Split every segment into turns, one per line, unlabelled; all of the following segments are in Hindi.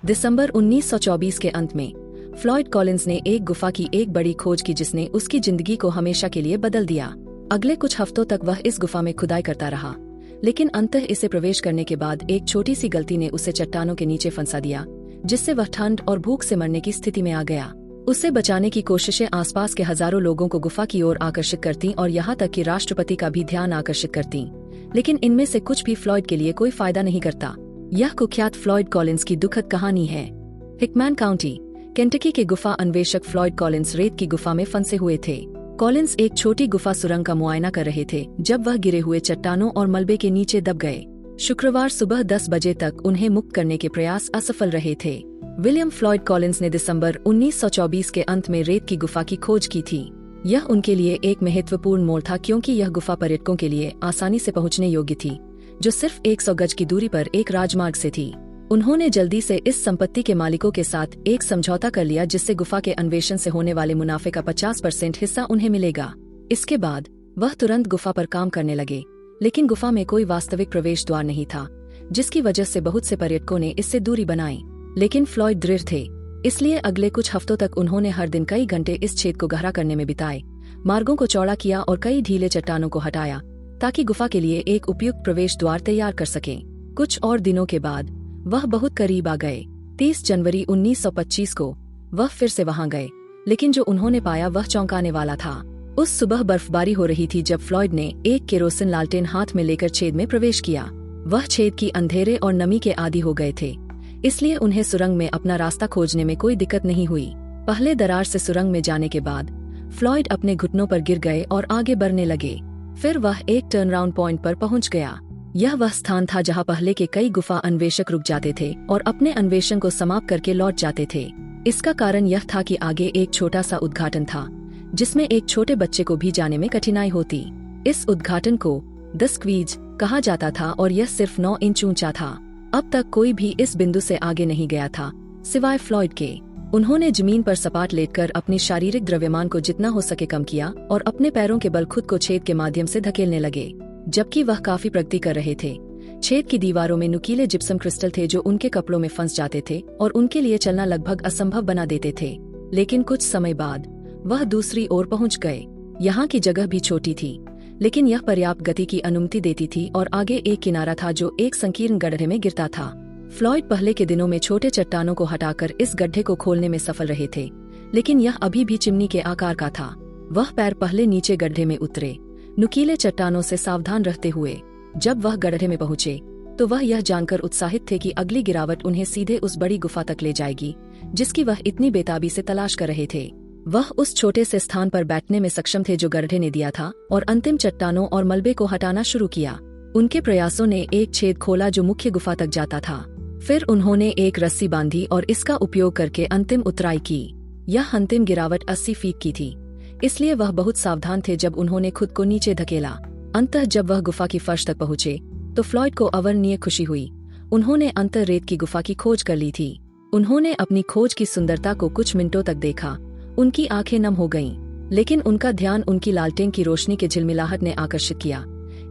दिसंबर 1924 के अंत में फ्लॉयड कॉलिंस ने एक गुफा की एक बड़ी खोज की जिसने उसकी जिंदगी को हमेशा के लिए बदल दिया। अगले कुछ हफ्तों तक वह इस गुफा में खुदाई करता रहा, लेकिन अंततः इसे प्रवेश करने के बाद एक छोटी सी गलती ने उसे चट्टानों के नीचे फंसा दिया, जिससे वह ठंड और भूख से मरने की स्थिति में आ गया। उसे बचाने की कोशिशें आसपास के हजारों लोगों को गुफा की ओर आकर्षित करती और यहाँ तक कि राष्ट्रपति का भी ध्यान आकर्षित करती, लेकिन इनमें से कुछ भी फ्लॉयड के लिए कोई फायदा नहीं करता। यह कुख्यात फ्लॉयड कॉलिंस की दुखद कहानी है। हिकमैन काउंटी, केंटकी के गुफा अन्वेषक फ्लॉयड कॉलिंस रेत की गुफा में फंसे हुए थे। कॉलिंस एक छोटी गुफा सुरंग का मुआयना कर रहे थे जब वह गिरे हुए चट्टानों और मलबे के नीचे दब गए। शुक्रवार सुबह 10 बजे तक उन्हें मुक्त करने के प्रयास असफल रहे थे। विलियम फ्लॉयड कॉलिंस ने दिसंबर 1924 के अंत में रेत की गुफा की खोज की थी। यह उनके लिए एक महत्वपूर्ण मोड़ था क्योंकि यह गुफा पर्यटकों के लिए आसानी से पहुंचने योग्य थी, जो सिर्फ 100 गज की दूरी पर एक राजमार्ग से थी। उन्होंने जल्दी से इस संपत्ति के मालिकों के साथ एक समझौता कर लिया जिससे गुफा के अन्वेषण से होने वाले मुनाफे का 50% हिस्सा उन्हें मिलेगा। इसके बाद वह तुरंत गुफा पर काम करने लगे, लेकिन गुफा में कोई वास्तविक प्रवेश द्वार नहीं था, जिसकी वजह से बहुत से पर्यटकों ने इससे दूरी बनाई। लेकिन फ्लॉयड दृढ़ थे, इसलिए अगले कुछ हफ्तों तक उन्होंने हर दिन कई घंटे इस छेद को गहरा करने में बिताए, मार्गों को चौड़ा किया और कई ढीले चट्टानों को हटाया ताकि गुफा के लिए एक उपयुक्त प्रवेश द्वार तैयार कर सकें। कुछ और दिनों के बाद वह बहुत करीब आ गए। 30 जनवरी 1925 को वह फिर से वहां गए, लेकिन जो उन्होंने पाया वह चौंकाने वाला था। उस सुबह बर्फबारी हो रही थी जब फ्लॉयड ने एक केरोसिन लालटेन हाथ में लेकर छेद में प्रवेश किया। वह छेद की अंधेरे और नमी के आदी हो गए थे, इसलिए उन्हें सुरंग में अपना रास्ता खोजने में कोई दिक्कत नहीं हुई। पहले दरार से सुरंग में जाने के बाद फ्लॉयड अपने घुटनों पर गिर गए और आगे बढ़ने लगे। फिर वह एक टर्नराउंड पॉइंट पर पहुंच गया। यह वह स्थान था जहां पहले के कई गुफा अन्वेषक रुक जाते थे और अपने अन्वेषण को समाप्त करके लौट जाते थे। इसका कारण यह था कि आगे एक छोटा सा उद्घाटन था जिसमें एक छोटे बच्चे को भी जाने में कठिनाई होती। इस उद्घाटन को द स्क्वीज कहा जाता था और यह सिर्फ 9 इंच ऊंचा था। अब तक कोई भी इस बिंदु से आगे नहीं गया था सिवाय फ्लॉयड के। उन्होंने जमीन पर सपाट लेटकर अपनी शारीरिक द्रव्यमान को जितना हो सके कम किया और अपने पैरों के बल खुद को छेद के माध्यम से धकेलने लगे। जबकि वह काफी प्रगति कर रहे थे, छेद की दीवारों में नुकीले जिप्सम क्रिस्टल थे जो उनके कपड़ों में फंस जाते थे और उनके लिए चलना लगभग असंभव बना देते थे। लेकिन कुछ समय बाद वह दूसरी ओर पहुंच गए। यहाँ की जगह भी छोटी थी, लेकिन यह पर्याप्त गति की अनुमति देती थी और आगे एक किनारा था जो एक संकीर्ण गड्ढे में गिरता था। फ्लॉयड पहले के दिनों में छोटे चट्टानों को हटाकर इस गड्ढे को खोलने में सफल रहे थे, लेकिन यह अभी भी चिमनी के आकार का था। वह पैर पहले नीचे गड्ढे में उतरे, नुकीले चट्टानों से सावधान रहते हुए। जब वह गड्ढे में पहुंचे तो वह यह जानकर उत्साहित थे कि अगली गिरावट उन्हें सीधे उस बड़ी गुफा तक ले जाएगी जिसकी वह इतनी बेताबी से तलाश कर रहे थे। वह उस छोटे से स्थान पर बैठने में सक्षम थे जो गड्ढे ने दिया था और अंतिम चट्टानों और मलबे को हटाना शुरू किया। उनके प्रयासों ने एक छेद खोला जो मुख्य गुफा तक जाता था। फिर उन्होंने एक रस्सी बांधी और इसका उपयोग करके अंतिम उतराई की। यह अंतिम गिरावट 80 फीट की थी, इसलिए वह बहुत सावधान थे जब उन्होंने खुद को नीचे धकेला। अंततः जब वह गुफा की फर्श तक पहुंचे तो फ्लॉयड को अवर्णनीय खुशी हुई। उन्होंने अंतर रेत की गुफा की खोज कर ली थी। उन्होंने अपनी खोज की सुंदरता को कुछ मिनटों तक देखा। उनकी आंखें नम हो गईं, लेकिन उनका ध्यान उनकी लालटेन की रोशनी के झिलमिलाहट ने आकर्षित किया।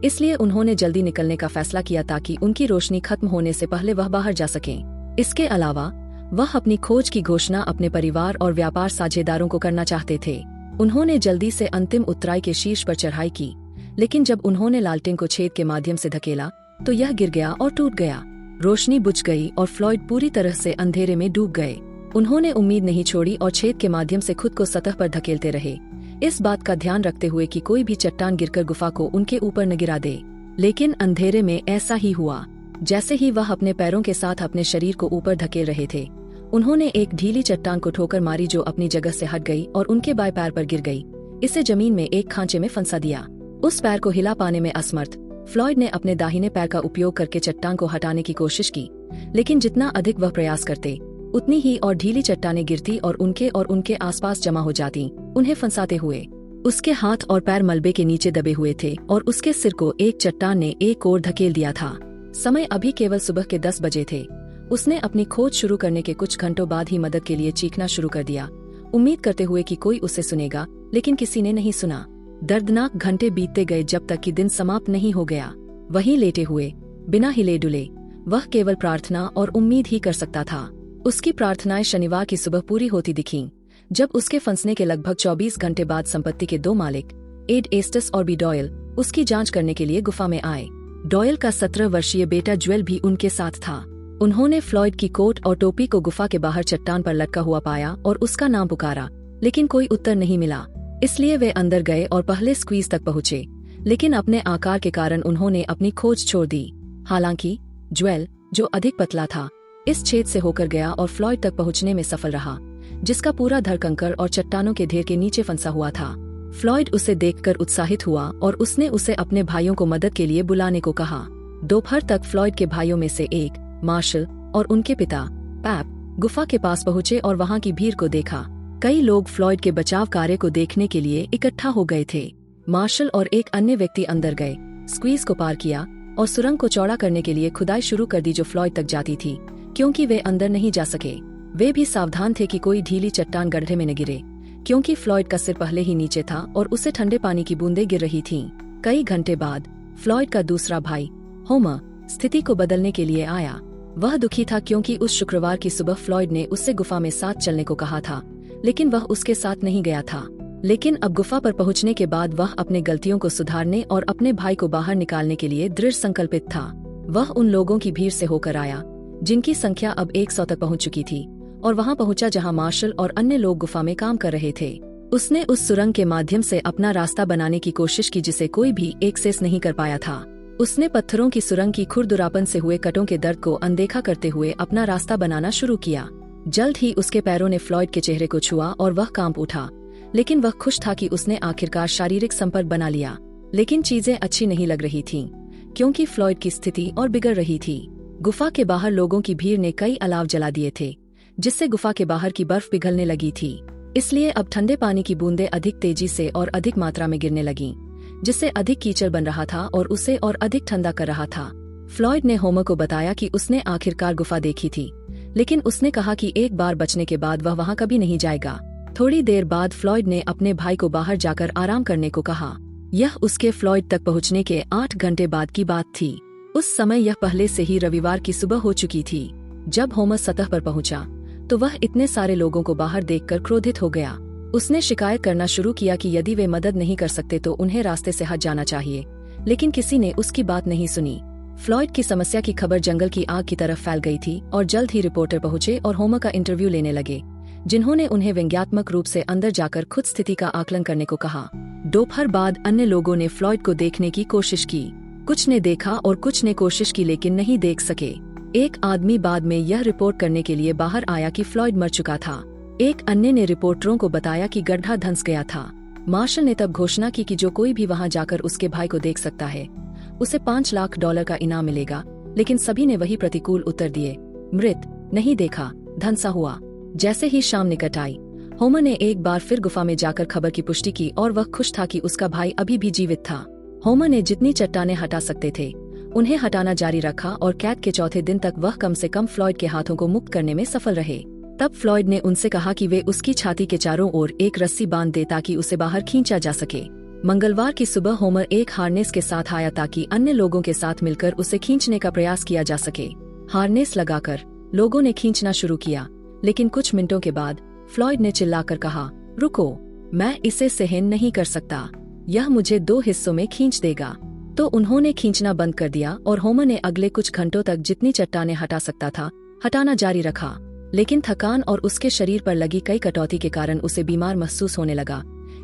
इसलिए उन्होंने जल्दी निकलने का फैसला किया ताकि उनकी रोशनी खत्म होने से पहले वह बाहर जा सकें। इसके अलावा वह अपनी खोज की घोषणा अपने परिवार और व्यापार साझेदारों को करना चाहते थे। उन्होंने जल्दी से अंतिम उतराई के शीर्ष पर चढ़ाई की, लेकिन जब उन्होंने लालटेन को छेद के माध्यम से धकेला तो यह गिर गया और टूट गया। रोशनी बुझ गई और फ्लॉयड पूरी तरह से अंधेरे में डूब गए। उन्होंने उम्मीद नहीं छोड़ी और छेद के माध्यम से खुद को सतह पर धकेलते रहे, इस बात का ध्यान रखते हुए कि कोई भी चट्टान गिरकर गुफा को उनके ऊपर न गिरा दे। लेकिन अंधेरे में ऐसा ही हुआ। जैसे ही वह अपने पैरों के साथ अपने शरीर को ऊपर धकेल रहे थे, उन्होंने एक ढीली चट्टान को ठोकर मारी जो अपनी जगह से हट गई और उनके बाएं पैर पर गिर गई। इसे जमीन में एक खांचे में फंसा दिया। उस पैर को हिला पाने में असमर्थ फ्लॉयड ने अपने दाहिने पैर का उपयोग करके चट्टान को हटाने की कोशिश की, लेकिन जितना अधिक वह प्रयास करते उतनी ही और ढीली चट्टानें गिरती और उनके आसपास जमा हो जाती, उन्हें फंसाते हुए। उसके हाथ और पैर मलबे के नीचे दबे हुए थे और उसके सिर को एक चट्टान ने एक ओर धकेल दिया था। समय अभी केवल सुबह के 10 बजे थे। उसने अपनी खोज शुरू करने के कुछ घंटों बाद ही मदद के लिए चीखना शुरू कर दिया, उम्मीद करते हुए कि कोई उसे सुनेगा, लेकिन किसी ने नहीं सुना। दर्दनाक घंटे बीतते गए जब तक कि दिन समाप्त नहीं हो गया। वहीं लेटे हुए, बिना हिले डुले, वह केवल प्रार्थना और उम्मीद ही कर सकता था। उसकी प्रार्थनाएं शनिवार की सुबह पूरी होती दिखीं, जब उसके फंसने के लगभग 24 घंटे बाद संपत्ति के 2 मालिक, एड एस्टस और बी डॉयल, उसकी जांच करने के लिए गुफा में आए। डॉयल का 17 वर्षीय बेटा ज्वेल भी उनके साथ था। उन्होंने फ्लॉयड की कोट और टोपी को गुफा के बाहर चट्टान पर लटका हुआ पाया और उसका नाम पुकारा, लेकिन कोई उत्तर नहीं मिला। इसलिए वे अंदर गए और पहले स्क्वीज तक पहुंचे, लेकिन अपने आकार के कारण उन्होंने अपनी खोज छोड़ दी। हालांकि ज्वेल, जो अधिक पतला था, इस छेद से होकर गया और फ्लॉयड तक पहुंचने में सफल रहा, जिसका पूरा धड़ कंकड़ और चट्टानों के ढेर के नीचे फंसा हुआ था। फ्लॉयड उसे देखकर उत्साहित हुआ और उसने उसे अपने भाइयों को मदद के लिए बुलाने को कहा। दोपहर तक फ्लॉयड के भाइयों में से एक, मार्शल, और उनके पिता, पैप, गुफा के पास पहुंचे और वहां की भीड़ को देखा। कई लोग फ्लॉयड के बचाव कार्य को देखने के लिए इकट्ठा हो गए थे। मार्शल और एक अन्य व्यक्ति अंदर गए, स्क्वीज को पार किया और सुरंग को चौड़ा करने के लिए खुदाई शुरू कर दी जो फ्लॉयड तक जाती थी, क्योंकि वे अंदर नहीं जा सके। वे भी सावधान थे कि कोई ढीली चट्टान गड्ढे में न गिरे, क्योंकि फ्लॉयड का सिर पहले ही नीचे था और उसे ठंडे पानी की बूंदें गिर रही थीं। कई घंटे बाद फ्लॉयड का दूसरा भाई, होमर, स्थिति को बदलने के लिए आया। वह दुखी था क्योंकि उस शुक्रवार की सुबह फ्लॉयड ने उससे गुफा में साथ चलने को कहा था, लेकिन वह उसके साथ नहीं गया था। लेकिन अब गुफा पर पहुंचने के बाद वह अपने गलतियों को सुधारने और अपने भाई को बाहर निकालने के लिए दृढ़ संकल्पित था। वह उन लोगों की भीड़ से होकर आया, जिनकी संख्या अब 100 तक पहुंच चुकी थी, और वहां पहुंचा जहां मार्शल और अन्य लोग गुफा में काम कर रहे थे। उसने उस सुरंग के माध्यम से अपना रास्ता बनाने की कोशिश की जिसे कोई भी एक्सेस नहीं कर पाया था। उसने पत्थरों की सुरंग की खुरदुरापन से हुए कटों के दर्द को अनदेखा करते हुए अपना रास्ता बनाना शुरू किया। जल्द ही उसके पैरों ने फ्लॉयड के चेहरे को छुआ और वह कांप उठा, लेकिन वह खुश था कि उसने आखिरकार शारीरिक संपर्क बना लिया। लेकिन चीजें अच्छी नहीं लग रही थीं, क्योंकि फ्लॉयड की स्थिति और बिगड़ रही थी। गुफा के बाहर लोगों की भीड़ ने कई अलाव जला दिए थे, जिससे गुफा के बाहर की बर्फ पिघलने लगी थी। इसलिए अब ठंडे पानी की बूंदें अधिक तेजी से और अधिक मात्रा में गिरने लगीं, जिससे अधिक कीचड़ बन रहा था और उसे और अधिक ठंडा कर रहा था। फ्लॉयड ने होमर को बताया कि उसने आखिरकार गुफा देखी थी, लेकिन उसने कहा कि एक बार बचने के बाद वह वहां कभी नहीं जाएगा। थोड़ी देर बाद फ्लॉयड ने अपने भाई को बाहर जाकर आराम करने को कहा। यह उसके फ्लॉयड तक पहुंचने के 8 घंटे बाद की बात थी। उस समय यह पहले से ही रविवार की सुबह हो चुकी थी। जब होमर सतह पर पहुंचा, तो वह इतने सारे लोगों को बाहर देखकर क्रोधित हो गया। उसने शिकायत करना शुरू किया कि यदि वे मदद नहीं कर सकते तो उन्हें रास्ते से हट जाना चाहिए, लेकिन किसी ने उसकी बात नहीं सुनी। फ्लॉयड की समस्या की खबर जंगल की आग की तरफ फैल गई थी और जल्द ही रिपोर्टर पहुंचे और होमर का इंटरव्यू लेने लगे, जिन्होंने उन्हें व्यंग्यात्मक रूप से अंदर जाकर खुद स्थिति का आकलन करने को कहा। दोपहर बाद अन्य लोगों ने फ्लॉयड को देखने की कोशिश की। कुछ ने देखा और कुछ ने कोशिश की लेकिन नहीं देख सके। एक आदमी बाद में यह रिपोर्ट करने के लिए बाहर आया कि फ्लॉयड मर चुका था। एक अन्य ने रिपोर्टरों को बताया कि गड्ढा धंस गया था। मार्शल ने तब घोषणा की कि जो कोई भी वहां जाकर उसके भाई को देख सकता है, उसे $5 लाख का इनाम मिलेगा। लेकिन सभी ने वही प्रतिकूल उत्तर दिए, मृत, नहीं देखा, धंसा हुआ। जैसे ही शाम निकट आई, होमर ने एक बार फिर गुफा में जाकर खबर की पुष्टि की और वह खुश था कि उसका भाई अभी भी जीवित था। होमर ने जितनी चट्टानें हटा सकते थे उन्हें हटाना जारी रखा और कैद के चौथे दिन तक वह कम से कम फ्लॉयड के हाथों को मुक्त करने में सफल रहे। तब फ्लॉयड ने उनसे कहा कि वे उसकी छाती के चारों ओर एक रस्सी बांध दे ताकि उसे बाहर खींचा जा सके। मंगलवार की सुबह होमर एक हार्नेस के साथ आया ताकि अन्य लोगों के साथ मिलकर उसे खींचने का प्रयास किया जा सके। हार्नेस लगाकर लोगों ने खींचना शुरू किया, लेकिन कुछ मिनटों के बाद फ्लॉयड ने चिल्लाकर कहा, रुको, मैं इसे सहन नहीं कर सकता, यह मुझे 2 हिस्सों में खींच देगा। तो उन्होंने खींचना बंद कर दिया और होमर ने अगले कुछ घंटों तक जितनी चट्टानें हटा सकता था हटाना जारी रखा। लेकिन थकान और उसके शरीर पर लगी कई कटौती के कारण उसे बीमार महसूस होने लगा,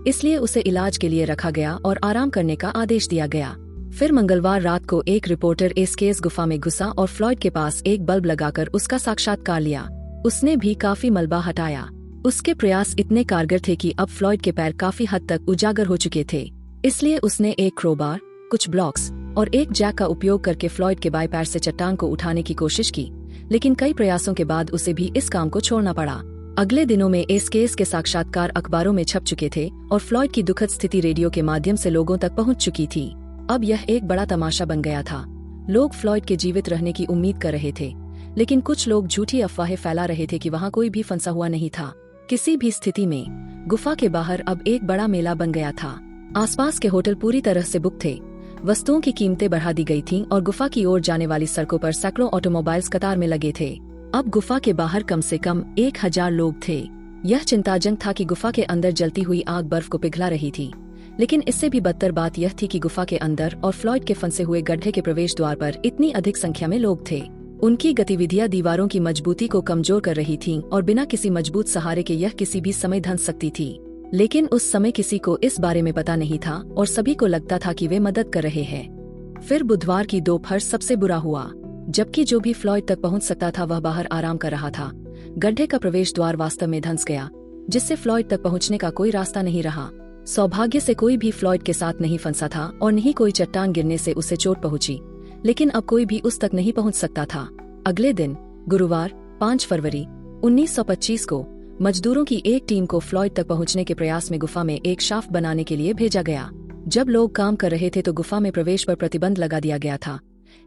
इसलिए उसे इलाज के लिए रखा गया और आराम करने का आदेश दिया गया। फिर मंगलवार रात को एक रिपोर्टर एस्केस गुफा में घुसा और फ्लॉयड के पास एक बल्ब लगाकर उसका साक्षात्कार लिया। उसने भी काफी मलबा हटाया। उसके प्रयास इतने कारगर थे कि अब फ्लॉयड के पैर काफी हद तक उजागर हो चुके थे, इसलिए उसने एक क्रोबार, कुछ ब्लॉक्स और एक जैक का उपयोग करके फ्लॉयड के बाएं पैर से चट्टान को उठाने की कोशिश की, लेकिन कई प्रयासों के बाद उसे भी इस काम को छोड़ना पड़ा। अगले दिनों में इस केस के साक्षात्कार अखबारों में छप चुके थे और फ्लॉयड की दुखद स्थिति रेडियो के माध्यम से लोगों तक पहुंच चुकी थी। अब यह एक बड़ा तमाशा बन गया था। लोग फ्लॉयड के जीवित रहने की उम्मीद कर रहे थे, लेकिन कुछ लोग झूठी अफवाहें फैला रहे थे कि वहां कोई भी फंसा हुआ नहीं था। किसी भी स्थिति में गुफा के बाहर अब एक बड़ा मेला बन गया था। आसपास के होटल पूरी तरह से बुक थे, वस्तुओं की कीमतें बढ़ा दी गई थीं और गुफा की ओर जाने वाली सड़कों पर सैकड़ों ऑटोमोबाइल्स कतार में लगे थे। अब गुफा के बाहर कम से कम 1000 लोग थे। यह चिंताजनक था कि गुफा के अंदर जलती हुई आग बर्फ को पिघला रही थी। लेकिन इससे भी बदतर बात यह थी कि गुफा के अंदर और फ्लॉयड के फंसे हुए गड्ढे के प्रवेश द्वार पर इतनी अधिक संख्या में लोग थे। उनकी गतिविधियां दीवारों की मजबूती को कमजोर कर रही थीं और बिना किसी मजबूत सहारे के यह किसी भी समय धंस सकती थी। लेकिन उस समय किसी को इस बारे में पता नहीं था और सभी को लगता था कि वे मदद कर रहे हैं। फिर बुधवार की दोपहर सबसे बुरा हुआ। जबकि जो भी फ्लॉयड तक पहुंच सकता था वह बाहर आराम कर रहा था। गड्ढे का प्रवेश द्वार वास्तव में धंस गया, जिससे फ्लॉयड तक पहुंचने का कोई रास्ता नहीं रहा। सौभाग्य से कोई भी फ्लॉयड के साथ नहीं फंसा था और नहीं कोई चट्टान गिरने से उसे चोट पहुंची। लेकिन अब कोई भी उस तक नहीं पहुंच सकता था। अगले दिन गुरुवार 5 फरवरी 1925 को मजदूरों की एक टीम को फ्लॉयड तक पहुंचने के प्रयास में गुफा में एक शाफ्ट बनाने के लिए भेजा गया। जब लोग काम कर रहे थे तो गुफा में प्रवेश पर प्रतिबंध लगा दिया गया था।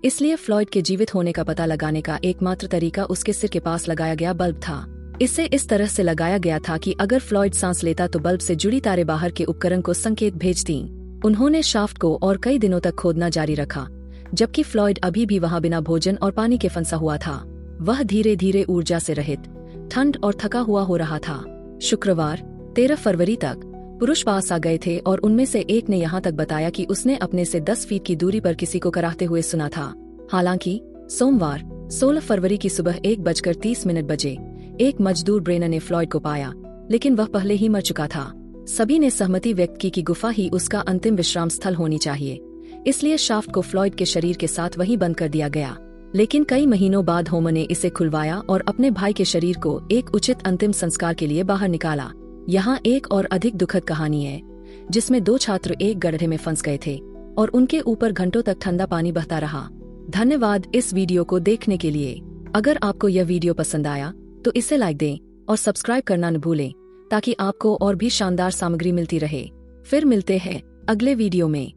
इसलिए फ्लॉयड के जीवित होने का पता लगाने का एकमात्र तरीका उसके सिर के पास लगाया गया बल्ब था। इसे इस तरह से लगाया गया था कि अगर फ्लॉयड सांस लेता तो बल्ब से जुड़ी तारे बाहर के उपकरण को संकेत भेजती। उन्होंने शाफ्ट को और कई दिनों तक खोदना जारी रखा, जबकि फ्लॉयड अभी भी वहां बिना भोजन और पानी के फंसा हुआ था। वह धीरे धीरे ऊर्जा से रहित, ठंड और थका हुआ हो रहा था। शुक्रवार 13 फरवरी तक पुरुष पास आ गए थे और उनमें से एक ने यहाँ तक बताया कि उसने अपने से 10 फीट की दूरी पर किसी को कराहते हुए सुना था। हालांकि सोमवार 16 फरवरी की सुबह 1:30 बजे एक मजदूर ब्रेनर ने फ्लॉयड को पाया, लेकिन वह पहले ही मर चुका था। सभी ने सहमति व्यक्त की कि गुफा ही उसका अंतिम विश्राम स्थल होनी चाहिए, इसलिए शाफ्ट को फ्लॉयड के शरीर के साथ वहीं बंद कर दिया गया। लेकिन कई महीनों बाद होमर ने इसे खुलवाया और अपने भाई के शरीर को एक उचित अंतिम संस्कार के लिए बाहर निकाला। यहाँ एक और अधिक दुखद कहानी है, जिसमें 2 छात्र एक गड्ढे में फंस गए थे और उनके ऊपर घंटों तक ठंडा पानी बहता रहा। धन्यवाद इस वीडियो को देखने के लिए। अगर आपको यह वीडियो पसंद आया तो इसे लाइक दें और सब्सक्राइब करना न भूलें, ताकि आपको और भी शानदार सामग्री मिलती रहे। फिर मिलते हैं अगले वीडियो में।